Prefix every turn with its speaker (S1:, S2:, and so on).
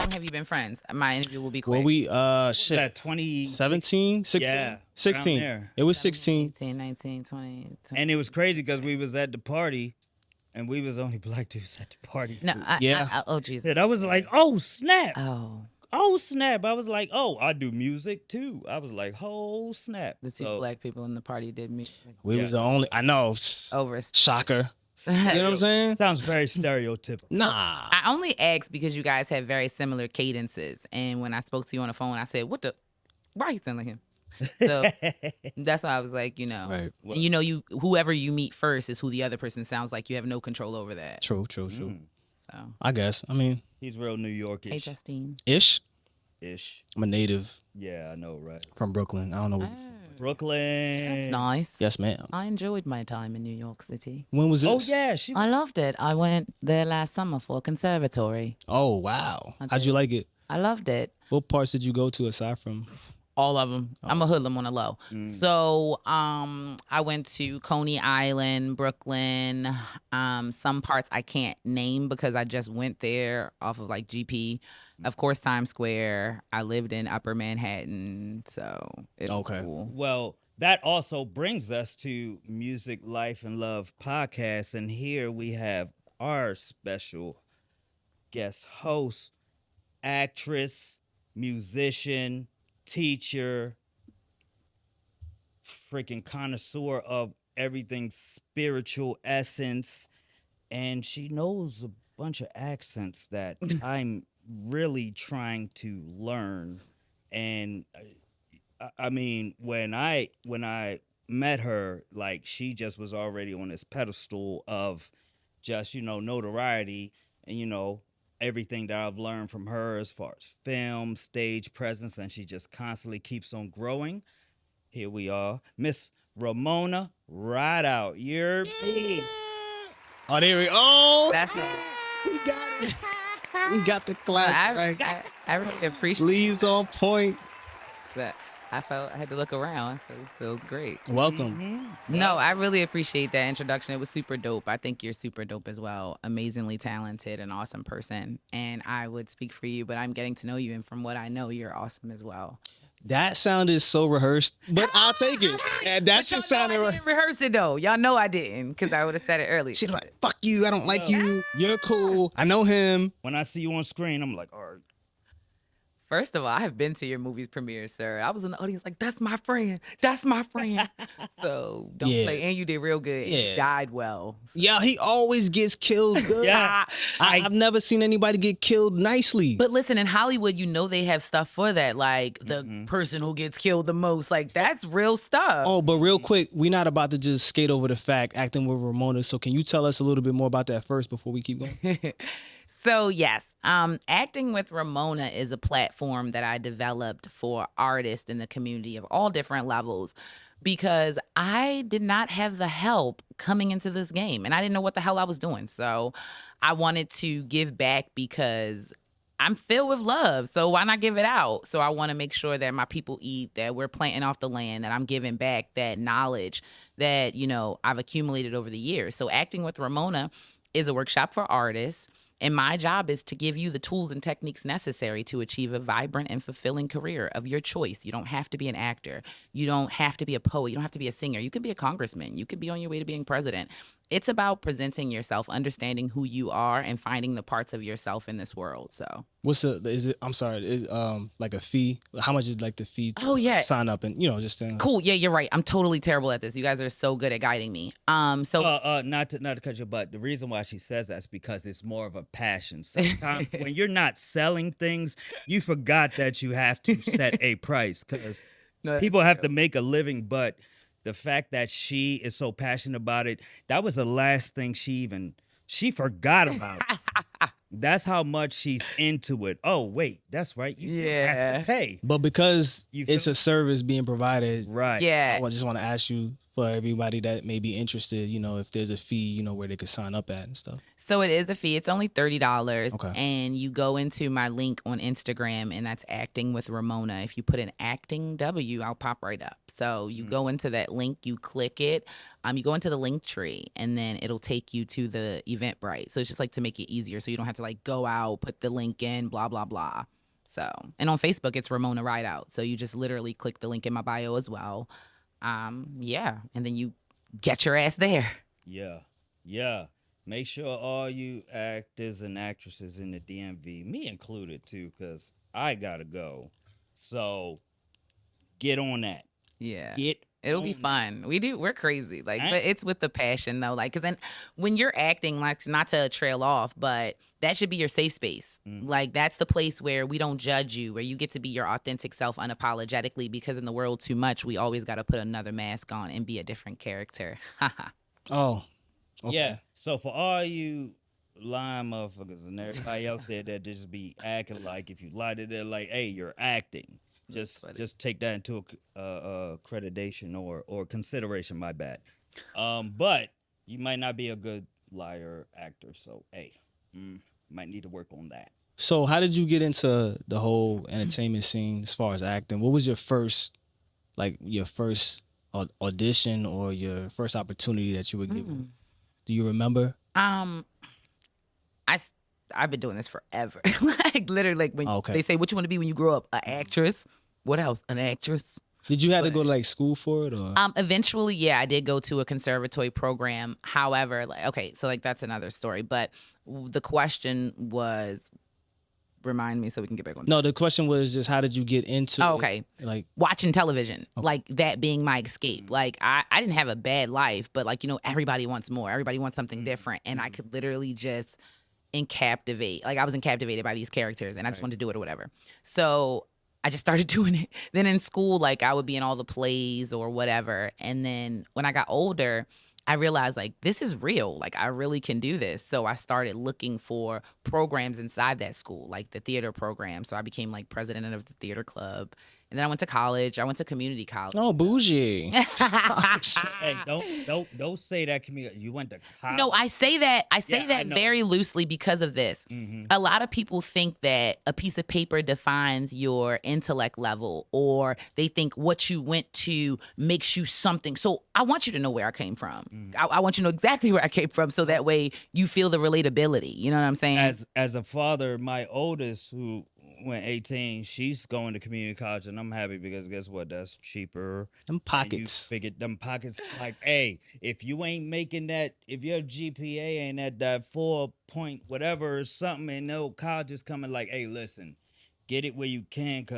S1: long have you been friends? My interview will be quick.
S2: Well, we
S3: Shit. That 20...
S2: 17, 16?
S3: Yeah,
S2: 16.
S3: there.
S2: It was 16.
S1: 18, 19, 20.
S3: And it was crazy because we was at the party, and we was the only black dudes at the party.
S1: No, oh, Jesus.
S3: And I was like, oh, snap.
S1: Oh,
S3: snap. I was like, oh, I do music, too. I was like, oh, snap.
S1: the two black people in the party did music.
S2: We was the only, I know.
S1: Over.
S2: Shocker. You know what I'm saying?
S3: Sounds very stereotypical.
S2: Nah.
S1: I only asked because you guys have very similar cadences. And when I spoke to you on the phone, I said, why are you sound like him? So that's why I was like,
S2: Right.
S1: And you whoever you meet first is who the other person sounds like. You have no control over that.
S2: True.
S1: So
S2: I guess. I mean.
S3: He's real New Yorkish.
S1: Hey, Justine.
S2: Ish. I'm a native.
S3: Yeah, I know, right?
S2: From Brooklyn. I don't know.
S3: Brooklyn.
S1: That's nice.
S2: Yes, ma'am.
S1: I enjoyed my time in New York City.
S2: When was this?
S3: Oh, yeah.
S1: I loved it. I went there last summer for a conservatory.
S2: Oh, wow. How'd you like it?
S1: I loved it.
S2: What parts did you go to aside from?
S1: All of them. I'm a hoodlum on the low. So I went to Coney Island, Brooklyn. Some parts I can't name because I just went there off of like GP. Of course, Times Square. I lived in Upper Manhattan, so it was cool.
S3: Well, that also brings us to Music, Life, and Love podcast. And here we have our special guest host, actress, musician, teacher, freaking connoisseur of everything spiritual essence. And she knows a bunch of accents that I'm really trying to learn. And I mean, when I met her, like, she just was already on this pedestal of just, notoriety and, everything that I've learned from her as far as film, stage presence, and she just constantly keeps on growing. Here we are, Miss Ramona Rideout. You're me.
S2: Oh, there we go. Oh,
S1: That's it.
S2: We got it. We got the class.
S1: I really appreciate
S2: Lee's on point.
S1: that. I had to look around, so this feels great.
S2: Welcome.
S1: No, I really appreciate that introduction. It was super dope. I think you're super dope as well. Amazingly talented and awesome person. And I would speak for you, but I'm getting to know you. And from what I know, you're awesome as well.
S2: That sounded so rehearsed, but I'll take it. And that just sounded
S1: I didn't rehearse it, though. Y'all know I didn't, because I would have said it earlier.
S2: She's like, fuck you. I don't like you. You're cool. I know him.
S3: When I see you on screen, I'm like, all right.
S1: First of all, I have been to your movie's premiere, sir. I was in the audience like, that's my friend. That's my friend. So don't play. And you did real good. Yeah. You died well. So.
S2: Yeah, he always gets killed good.
S3: Yeah.
S2: I've never seen anybody get killed nicely.
S1: But listen, in Hollywood, they have stuff for that. Like the person who gets killed the most. Like, that's real stuff.
S2: Oh, but real quick, we're not about to just skate over the fact acting with Ramona. So can you tell us a little bit more about that first before we keep going?
S1: So yes, Acting with Ramona is a platform that I developed for artists in the community of all different levels because I did not have the help coming into this game and I didn't know what the hell I was doing. So I wanted to give back because I'm filled with love. So why not give it out? So I want to make sure that my people eat, that we're planting off the land, that I'm giving back that knowledge that, I've accumulated over the years. So Acting with Ramona is a workshop for artists. And my job is to give you the tools and techniques necessary to achieve a vibrant and fulfilling career of your choice. You don't have to be an actor. You don't have to be a poet. You don't have to be a singer. You could be a congressman. You could be on your way to being president. It's about presenting yourself, understanding who you are, and finding the parts of yourself in this world. So
S2: I'm sorry, is like a fee? How much is like the fee to sign up and, just saying.
S1: Cool. Yeah, you're right. I'm totally terrible at this. You guys are so good at guiding me. Not
S3: to cut you, but the reason why she says that is because it's more of a passion. Sometimes when you're not selling things, you forgot that you have to set a price because people have to make a living, but the fact that she is so passionate about it, that was the last thing she forgot about. That's how much she's into it. Oh, wait, that's right. You have to pay.
S2: But because it's a service being provided,
S3: right?
S1: Yeah.
S2: I just want to ask you, for everybody that may be interested, if there's a fee, where they could sign up at and stuff.
S1: So it is a fee. It's only $30.
S2: Okay.
S1: And you go into my link on Instagram, and that's Acting with Ramona. If you put in Acting W, I'll pop right up. So you go into that link, you click it, you go into the link tree, and then it'll take you to the Eventbrite. So it's just like to make it easier, so you don't have to like go out, put the link in, blah blah blah. So, and on Facebook, it's Ramona Rideout. So you just literally click the link in my bio as well. Yeah, and then you get your ass there.
S3: Yeah. Yeah. Make sure all you actors and actresses in the DMV, me included too, because I gotta go. So get on that.
S1: Yeah.
S3: Get
S1: It'll be
S3: on that.
S1: fun. We're crazy. Like,
S3: I-
S1: but it's with the passion though. Like, cause then when you're acting, like, not to trail off, but that should be your safe space. Like, that's the place where we don't judge you, where you get to be your authentic self unapologetically, because in the world too much, we always got to put another mask on and be a different character.
S2: Oh, okay.
S3: Yeah. So for all you lying motherfuckers and everybody else there that just be acting like, if you lie to them, like, hey, you're acting.
S1: funny.
S3: Just take that into accreditation or consideration. My bad. But you might not be a good liar actor. So hey, might need to work on that.
S2: So how did you get into the whole entertainment scene as far as acting? What was your first, like your first audition or your first opportunity that you were given? Do you remember?
S1: I s- I've been doing this forever. Like, literally, like when
S2: Okay.
S1: they say, what you want to be when you grow up? An actress. What else? An actress.
S2: Did you have to go to like school for it or?
S1: Eventually, yeah, I did go to a conservatory program. However, like, okay, so like that's another story. But the question was, remind me so we can get back on.
S2: No, the question was just how did you get into
S1: Oh,
S2: it?
S1: okay.
S2: Like,
S1: Watching television, like that being my escape. Like, I didn't have a bad life, but like, everybody wants more. Everybody wants something different. And I could literally just captivate. Like, I was captivated by these characters, and I just wanted to do it or whatever. So I just started doing it. Then in school, like, I would be in all the plays or whatever. And then when I got older, I realized, like, this is real. Like, I really can do this. So I started looking for programs inside that school, like the theater program. So I became like president of the theater club. And then I went to college. I went to community college.
S2: oh, bougie.
S3: Hey, don't say that community. You went to college.
S1: No, I say that
S3: Yeah, I know.
S1: very loosely because of this. A lot of people think that a piece of paper defines your intellect level, or they think what you went to makes you something. So I want you to know where I came from. I want you to know exactly where I came from, so that way you feel the relatability. You know what I'm saying?
S3: As a father, my oldest who went 18, she's going to community college, and I'm happy because guess what? That's cheaper.
S2: Them
S3: And you
S2: pockets.
S3: figured them pockets like, hey, if you ain't making that, if your GPA ain't at that 4 point whatever or something, and no college is coming, like, hey, listen, get it where you can, 'cause